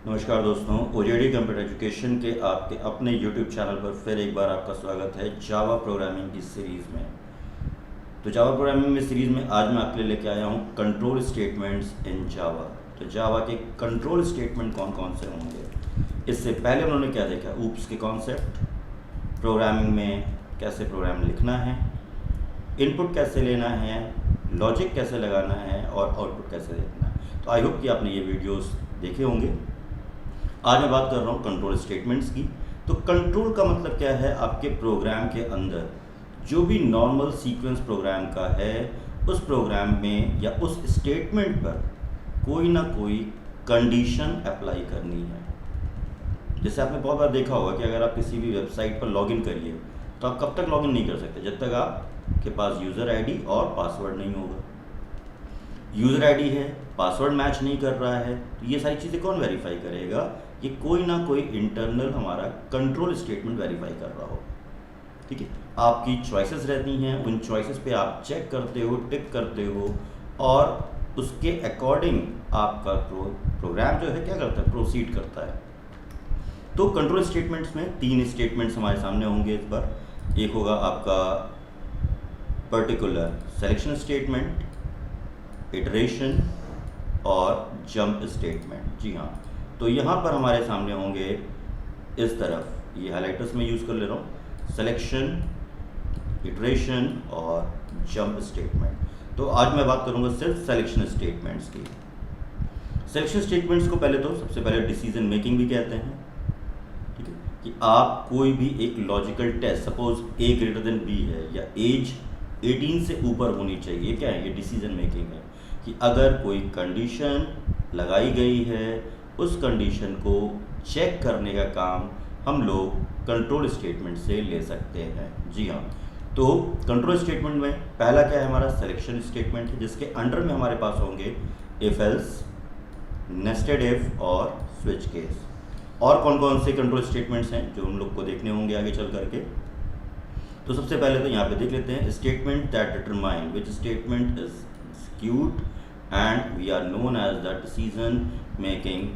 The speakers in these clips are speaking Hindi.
नमस्कार दोस्तों, ओजेडी कंप्यूटर एजुकेशन के आपके अपने यूट्यूब चैनल पर फिर एक बार आपका स्वागत है जावा प्रोग्रामिंग की सीरीज़ में। तो जावा प्रोग्रामिंग में सीरीज़ में आज मैं आपके लिए लेके आया हूँ कंट्रोल स्टेटमेंट्स इन जावा। तो जावा के कंट्रोल स्टेटमेंट कौन कौन से होंगे, इससे पहले उन्होंने क्या देखा, ऊप्स के कॉन्सेप्ट, प्रोग्रामिंग में कैसे प्रोग्राम लिखना है, इनपुट कैसे लेना है, लॉजिक कैसे लगाना है और आउटपुट कैसे देखना है। तो आई होप कि आपने ये वीडियोस देखे होंगे। आज मैं बात कर रहा हूँ कंट्रोल स्टेटमेंट्स की। तो कंट्रोल का मतलब क्या है, आपके प्रोग्राम के अंदर जो भी नॉर्मल सीक्वेंस प्रोग्राम का है उस प्रोग्राम में या उस स्टेटमेंट पर कोई ना कोई कंडीशन अप्लाई करनी है। जैसे आपने बहुत बार देखा होगा कि अगर आप किसी भी वेबसाइट पर लॉगिन करिए तो आप कब तक लॉगिन नहीं कर सकते जब तक आपके पास यूज़र आईडी और पासवर्ड नहीं होगा। यूज़र आईडी है, पासवर्ड मैच नहीं कर रहा है, तो ये सारी चीज़ें कौन वेरीफाई करेगा, ये कोई ना कोई इंटरनल हमारा कंट्रोल स्टेटमेंट वेरीफाई कर रहा हो। ठीक है, आपकी चॉइसेस रहती हैं, उन चॉइसेस पे आप चेक करते हो, टिक करते हो और उसके अकॉर्डिंग आपका प्रोग्राम जो है क्या करता है, प्रोसीड करता है। तो कंट्रोल स्टेटमेंट्स में 3 स्टेटमेंट्स हमारे सामने होंगे इस बार। एक होगा आपका पर्टिकुलर सिलेक्शन स्टेटमेंट, इटरेशन और जंप स्टेटमेंट। जी हाँ, तो यहाँ पर हमारे सामने होंगे इस तरफ, ये हाइलाइटर्स में यूज़ कर ले रहा हूँ, सिलेक्शन, इटरेशन और जंप स्टेटमेंट। तो आज मैं बात करूँगा सिर्फ सिलेक्शन स्टेटमेंट्स की। सिलेक्शन स्टेटमेंट्स को सबसे पहले डिसीजन मेकिंग भी कहते हैं। ठीक है, कि आप कोई भी एक लॉजिकल टेस्ट, सपोज ए ग्रेटर देन बी है या एज 18 से ऊपर होनी चाहिए, क्या है ये डिसीजन मेकिंग है कि अगर कोई कंडीशन लगाई गई है उस कंडीशन को चेक करने का काम हम लोग कंट्रोल स्टेटमेंट से ले सकते हैं। जी हाँ, तो कंट्रोल स्टेटमेंट में पहला क्या है, हमारा सिलेक्शन स्टेटमेंट है, जिसके अंडर में हमारे पास होंगे इफ एल्स, नेस्टेड इफ और स्विच केस। और कौन कौन से कंट्रोल स्टेटमेंट्स हैं जो हम लोग को देखने होंगे आगे चल करके। तो सबसे पहले तो यहाँ पे देख लेते हैं, statement that determine which statement is execute and we are known as the decision making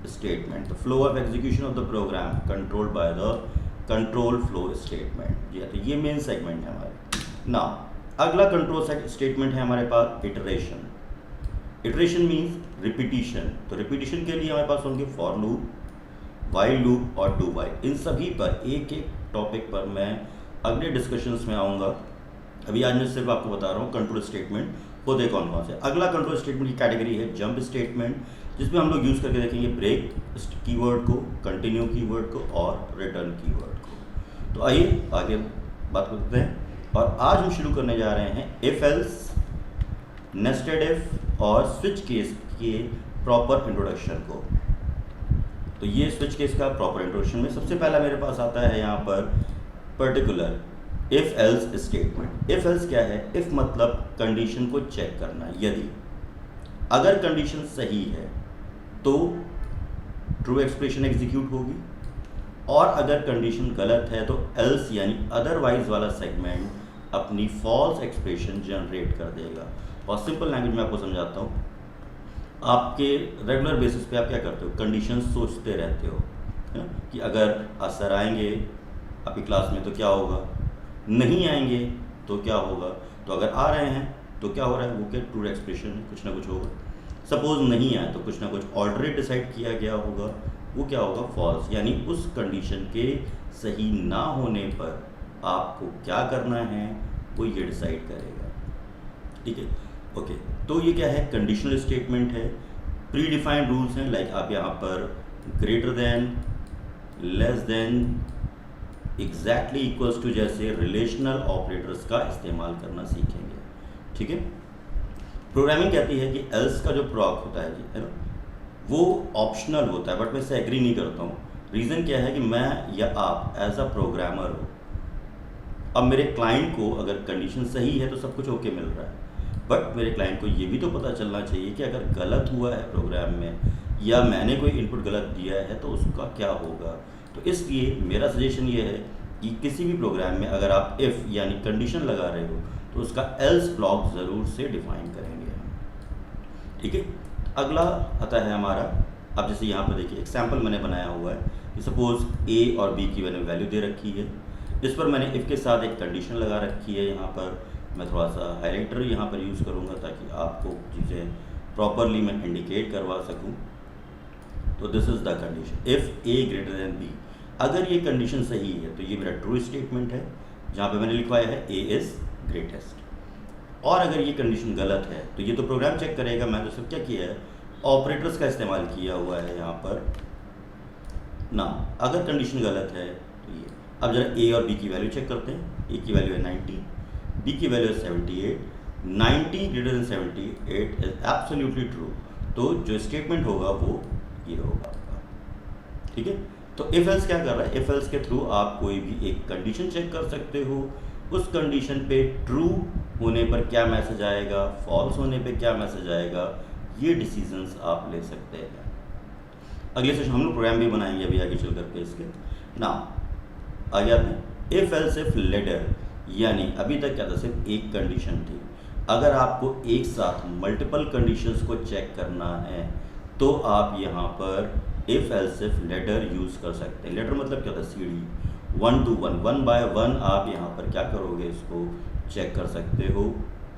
statement. The flow of execution of the program controlled by the control flow statement. जी तो ये मेन सेगमेंट है हमारे। नाउ अगला कंट्रोल स्टेटमेंट है हमारे पास इटरेशन। Iteration means repetition. तो रिपीटिशन के लिए हमारे पास होंगे फॉर लूप, वाइल लूप और डू वाइल। इन सभी पर एक एक टॉपिक पर मैं अगले डिस्कशंस में आऊँगा। अभी आज मैं सिर्फ आपको बता रहा हूँ कंट्रोल स्टेटमेंट होते कौन कौन से। अगला कंट्रोल स्टेटमेंट की कैटेगरी है जंप स्टेटमेंट, जिसमें हम लोग यूज़ करके देखेंगे ब्रेक कीवर्ड को, कंटिन्यू कीवर्ड को और रिटर्न कीवर्ड को। तो आइए आगे बात करते हैं और आज हम शुरू करने जा रहे हैं इफ एल्स, नेस्टेड इफ और स्विच केस के प्रॉपर इंट्रोडक्शन को। तो ये स्विच केस का प्रॉपर इंट्रोडक्शन में सबसे पहला मेरे पास आता है यहाँ पर particular if else statement. If else क्या है, इफ मतलब कंडीशन को चेक करना। यदि अगर कंडीशन सही है तो ट्रू एक्सप्रेशन एग्जीक्यूट होगी और अगर कंडीशन गलत है तो एल्स यानी अदरवाइज वाला सेगमेंट अपनी फॉल्स एक्सप्रेशन जनरेट कर देगा। और सिंपल लैंग्वेज में आपको समझाता हूँ, आपके रेगुलर बेसिस पे आप क्या करते हो, कंडीशन सोचते रहते हो है? कि अगर सर आएंगे आपकी क्लास में तो क्या होगा, नहीं आएंगे तो क्या होगा। तो अगर आ रहे हैं तो क्या हो रहा है, वो क्या ट्रू एक्सप्रेशन है, कुछ ना कुछ होगा। सपोज नहीं आए तो कुछ ना कुछ ऑल्टरनेट डिसाइड किया गया होगा, वो क्या होगा, फॉल्स। यानी उस कंडीशन के सही ना होने पर आपको क्या करना है वो ये डिसाइड करेगा। ठीक है, ओके। तो ये क्या है, कंडीशनल स्टेटमेंट है। प्री डिफाइंड रूल्स हैं, लाइक आप यहाँ पर greater than, less than, exactly equals to जैसे रिलेशनल ऑपरेटर्स का इस्तेमाल करना सीखेंगे। ठीक है, प्रोग्रामिंग कहती है कि एल्स का जो प्रॉक होता है जी, है ना, वो ऑप्शनल होता है, बट मैं इससे एग्री नहीं करता हूँ। रीज़न क्या है कि मैं या आप एज अ प्रोग्रामर हो, अब मेरे क्लाइंट को अगर कंडीशन सही है तो सब कुछ ओके मिल रहा है, बट मेरे क्लाइंट को ये भी तो पता चलना चाहिए कि अगर गलत हुआ है प्रोग्राम में या मैंने कोई इनपुट गलत दिया है तो उसका क्या होगा। तो इसलिए मेरा सजेशन ये है कि किसी भी प्रोग्राम में अगर आप इफ़ यानी कंडीशन लगा रहे हो तो उसका एल्स ब्लॉक ज़रूर से डिफाइन करेंगे। ठीक है, अगला आता है हमारा अब जैसे यहाँ पर देखिए एग्जाम्पल मैंने बनाया हुआ है कि सपोज ए और बी की मैंने वैल्यू दे रखी है, इस पर मैंने इफ़ के साथ एक कंडीशन लगा रखी है। यहाँ पर मैं थोड़ा सा हाईलाइटर यहाँ पर यूज़ करूँगा ताकि आपको चीज़ें प्रॉपरली मैं इंडिकेट करवा सकूँ। तो this is the condition if A greater than B. अगर ये कंडीशन सही है तो ये मेरा ट्रू स्टेटमेंट है जहाँ पे मैंने लिखवाया है ए इज़ ग्रेटेस्ट। और अगर ये कंडीशन गलत है तो ये तो प्रोग्राम चेक करेगा। मैंने तो सब क्या किया है, ऑपरेटर्स का इस्तेमाल किया हुआ है यहाँ पर ना। अगर कंडीशन गलत है तो ये, अब जरा ए और बी की वैल्यू चेक करते हैं। ए की वैल्यू है 90, बी की वैल्यू है 78। 90 greater than 78 is absolutely true. तो जो स्टेटमेंट होगा वो ये होगा, ठीक है। तो इफ एल्स क्या कर रहा है, इफ एल्स के थ्रू आप कोई भी एक कंडीशन चेक कर सकते हो। उस कंडीशन पे ट्रू होने पर क्या मैसेज आएगा, फॉल्स होने पे क्या मैसेज आएगा, ये डिसीजंस आप ले सकते हैं। अगले सेशन हम लोग प्रोग्राम भी बनाएंगे अभी आगे चल करके इसके ना। आगे आते हैं इफ एल्स इफ लेटर, यानी अभी तक क्या था, सिर्फ एक कंडीशन थी। अगर आपको एक साथ मल्टीपल कंडीशंस को चेक करना है तो आप यहाँ पर if else if ladder use कर सकते हैं। लेटर मतलब क्या था, सीढ़ी, 1 to 1, 1 by 1 आप यहाँ पर क्या करोगे, इसको चेक कर सकते हो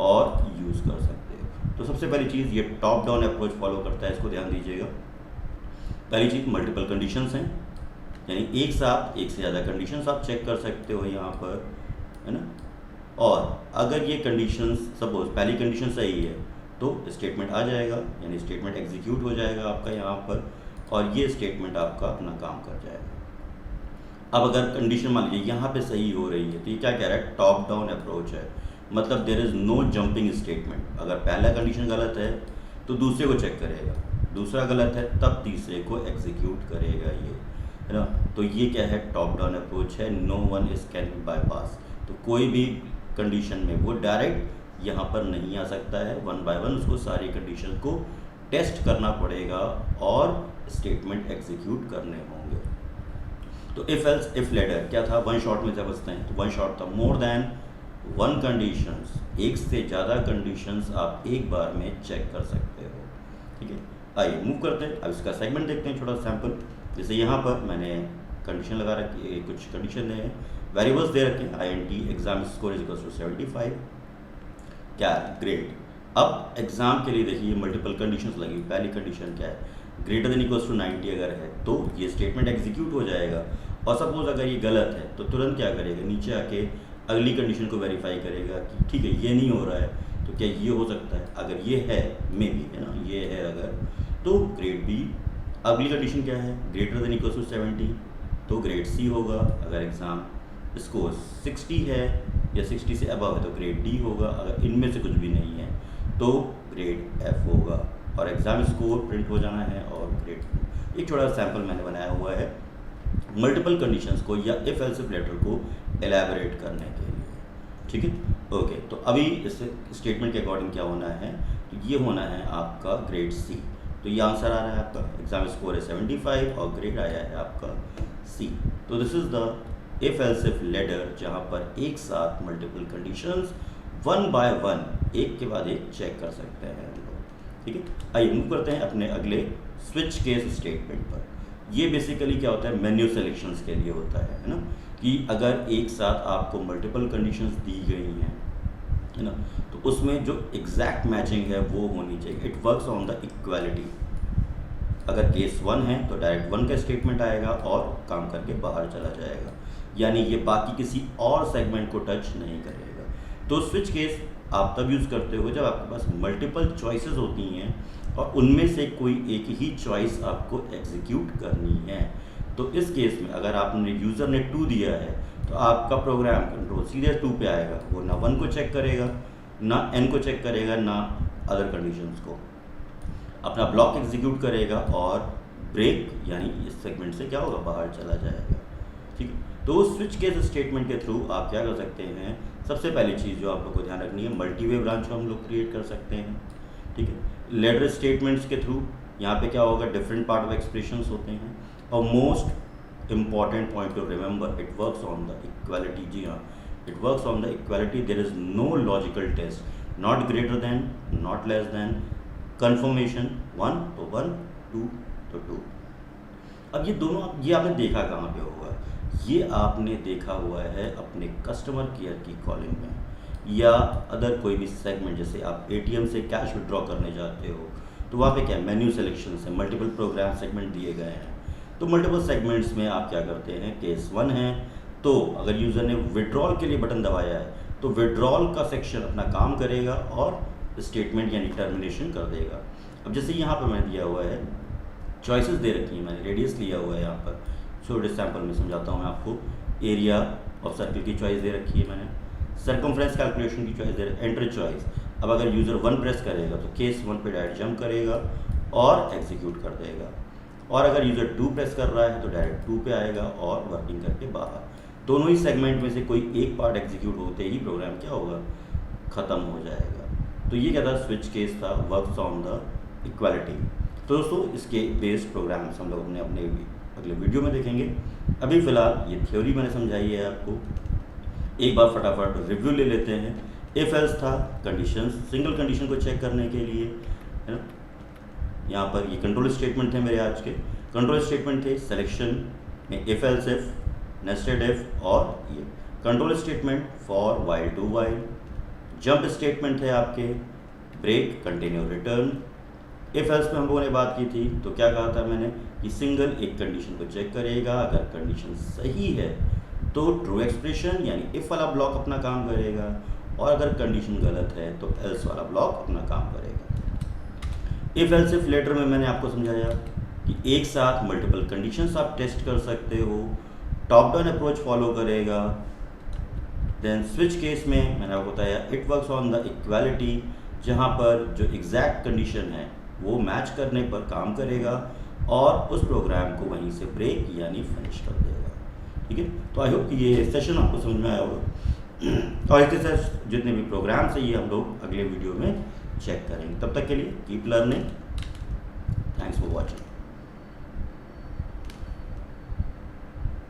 और यूज़ कर सकते हो। तो सबसे पहली चीज़ ये टॉप डाउन अप्रोच फॉलो करता है, इसको ध्यान दीजिएगा। पहली चीज़ मल्टीपल कंडीशंस हैं, यानी एक साथ एक से ज़्यादा कंडीशंस आप चेक कर सकते हो यहाँ पर, है ना। और अगर ये कंडीशंस सपोज पहली कंडीशन सही है तो स्टेटमेंट आ जाएगा, यानी स्टेटमेंट एग्जीक्यूट हो जाएगा आपका यहाँ पर, और ये स्टेटमेंट आपका अपना काम कर जाएगा। अब अगर कंडीशन मान लीजिए यहाँ पे सही हो रही है तो ये क्या कह रहा है, टॉप डाउन अप्रोच है, मतलब there is no jumping statement. अगर पहला कंडीशन गलत है तो दूसरे को चेक करेगा, दूसरा गलत है तब तीसरे को एग्जीक्यूट करेगा, ये है ना। तो ये क्या है, टॉप डाउन अप्रोच है, no one is can bypass. तो कोई भी कंडीशन में वो डायरेक्ट यहाँ पर नहीं आ सकता है, 1 by 1 उसको सारी कंडीशन को टेस्ट करना पड़ेगा और स्टेटमेंट एग्जीक्यूट करने होंगे। तो इफ एल्स इफ लेटर क्या था, वन शॉट में समझते हैं। तो वन शॉट था मोर देन वन कंडीशंस, एक से ज़्यादा कंडीशंस आप एक बार में चेक कर सकते हो, ठीक है। आइए मूव करते हैं, अब इसका सेगमेंट देखते हैं, छोटा सैंपल। जैसे यहाँ पर मैंने कंडीशन लगा रखी है, कुछ कंडीशन है, वेरिएबल्स दे रखे हैं, INT exam score is equal to 75, क्या है, ग्रेड। अब एग्जाम के लिए देखिए मल्टीपल कंडीशंस लगी। पहली कंडीशन क्या है, ग्रेटर देन इक्वल्स टू 90 अगर है तो ये स्टेटमेंट एग्जीक्यूट हो जाएगा। और सपोज अगर ये गलत है तो तुरंत क्या करेगा, नीचे आके अगली कंडीशन को वेरीफाई करेगा कि ठीक है ये नहीं हो रहा है तो क्या ये हो सकता है, अगर ये है मे बी, है ना, ये है अगर, तो ग्रेड बी। अगली कंडीशन क्या है, ग्रेटर देन इक्वल्स टू 70 तो ग्रेड सी होगा। अगर एग्ज़ाम स्कोर 60 है या 60 से अबव है तो ग्रेड डी होगा। अगर इनमें से कुछ भी नहीं है तो ग्रेड एफ होगा। और एग्ज़ाम स्कोर प्रिंट हो जाना है और ग्रेड। एक छोटा सैंपल मैंने बनाया हुआ है मल्टीपल कंडीशंस को या इफ एल्स इफ लेटर को एलैबोरेट करने के लिए, ठीक है। ओके, तो अभी इस स्टेटमेंट के अकॉर्डिंग क्या होना है, तो ये होना है आपका ग्रेड सी। तो ये आंसर आ रहा है आपका, एग्जाम स्कोर है 75 और ग्रेड आया है आपका सी। तो this is the if else if ladder, जहाँ पर एक साथ मल्टीपल कंडीशंस 1 by 1 एक के बाद एक चेक कर सकते हैं हम लोग, ठीक है। आइए मूव करते हैं अपने अगले स्विच केस स्टेटमेंट पर। ये बेसिकली क्या होता है, मेन्यू सेलेक्शंस के लिए होता है ना, कि अगर एक साथ आपको मल्टीपल कंडीशंस दी गई हैं, है ना, तो उसमें जो एग्जैक्ट मैचिंग है वो होनी चाहिए। It works on the equality. अगर केस 1 है तो डायरेक्ट 1 का स्टेटमेंट आएगा और काम करके बाहर चला जाएगा, यानी ये बाकी किसी और सेगमेंट को टच नहीं करेगा। तो स्विच केस आप तब यूज़ करते हो जब आपके पास मल्टीपल चॉइसेस होती हैं और उनमें से कोई एक ही चॉइस आपको एग्जीक्यूट करनी है। तो इस केस में अगर आपने यूज़र ने 2 दिया है तो आपका प्रोग्राम कंट्रोल सीधे 2 पे आएगा, वो ना 1 को चेक करेगा, ना n को चेक करेगा, ना अदर कंडीशंस को। अपना ब्लॉक एग्जीक्यूट करेगा और ब्रेक यानी इस सेगमेंट से क्या होगा, बाहर चला जाएगा, ठीक है। तो स्विच केस स्टेटमेंट के थ्रू आप क्या कर सकते हैं, सबसे पहली चीज़ जो आप लोग को ध्यान रखनी है, मल्टीवे ब्रांच को हम लोग क्रिएट कर सकते हैं, ठीक है। लेटर स्टेटमेंट्स के थ्रू यहाँ पे क्या होगा, डिफरेंट पार्ट ऑफ एक्सप्रेशंस होते हैं और most important point to remember, it works on the equality. जी हाँ, it works on the equality. There is no logical test, not greater than, not less than, confirmation 1 तो 1, 2 तो 2। अब ये दोनों ये आपने देखा कहाँ पे होगा? ये आपने देखा हुआ है अपने कस्टमर केयर की कॉलिंग में या अदर कोई भी सेगमेंट, जैसे आप एटीएम से कैश विड्रॉ करने जाते हो तो वहाँ पे क्या मेन्यू सिलेक्शन से मल्टीपल प्रोग्राम सेगमेंट दिए गए हैं। तो मल्टीपल सेगमेंट्स में आप क्या करते हैं, केस 1 है तो अगर यूज़र ने विड्रॉल के लिए बटन दबाया है तो विड्रॉल का सेक्शन अपना काम करेगा और स्टेटमेंट यानी टर्मिनेशन कर देगा। अब जैसे यहाँ पर मैंने दिया हुआ है, चॉइसेस दे रखी हैं, मैंने रेडियस लिया हुआ है यहाँ पर, छोटे सैंपल में समझाता हूँ मैं आपको। एरिया ऑफ सर्कल की चॉइस दे रखी है मैंने, सर्कमफ्रेंस कैलकुलेशन की चॉइस दे रखी है, एंटर चॉइस। अब अगर यूज़र 1 प्रेस करेगा तो केस 1 पे डायरेक्ट जंप करेगा और एग्जीक्यूट कर देगा, और अगर यूज़र 2 प्रेस कर रहा है तो डायरेक्ट 2 पे आएगा और वर्किंग करके बाहर। दोनों ही सेगमेंट में से कोई एक पार्ट एग्जीक्यूट होते ही प्रोग्राम क्या होगा, ख़त्म हो जाएगा। तो ये क्या था, स्विच केस था, वर्क्स ऑन द इक्वालिटी। तो दोस्तों इसके बेस्ड प्रोग्राम्स हम लोग अपने अगले वीडियो में देखेंगे। अभी फ़िलहाल ये थ्योरी मैंने समझाई है आपको, एक बार फटाफट रिव्यू ले लेते हैं। इफ एल्स था कंडीशंस, सिंगल कंडीशन को चेक करने के लिए, है ना। यहाँ पर ये कंट्रोल स्टेटमेंट थे मेरे आज के। कंट्रोल स्टेटमेंट थे सिलेक्शन में if else if, nested if, और ये control statement for while do while. Jump statement है आपके break, continue, return. If else में हम लोगों ने बात की थी तो क्या कहा था मैंने कि सिंगल एक कंडीशन को चेक करेगा, अगर कंडीशन सही है तो ट्रू एक्सप्रेशन यानी इफ वाला ब्लॉक अपना काम करेगा, और अगर कंडीशन गलत है तो एल्स वाला ब्लॉक अपना काम करेगा। इफ एल्स इफ लेटर में मैंने आपको समझाया कि एक साथ मल्टीपल कंडीशंस आप टेस्ट कर सकते हो, टॉप डाउन अप्रोच फॉलो करेगा। देन स्विच केस में मैंने आपको बताया it works on the equality, जहाँ पर जो एग्जैक्ट कंडीशन है वो मैच करने पर काम करेगा और उस प्रोग्राम को वहीं से ब्रेक यानी फिनिश कर देगा। ठीक है, तो आई होप कि ये सेशन आपको समझ में आया होगा, और इसके साथ जितने भी प्रोग्राम्स हैं ये हम लोग अगले वीडियो में चेक करेंगे। तब तक के लिए कीप लर्निंग।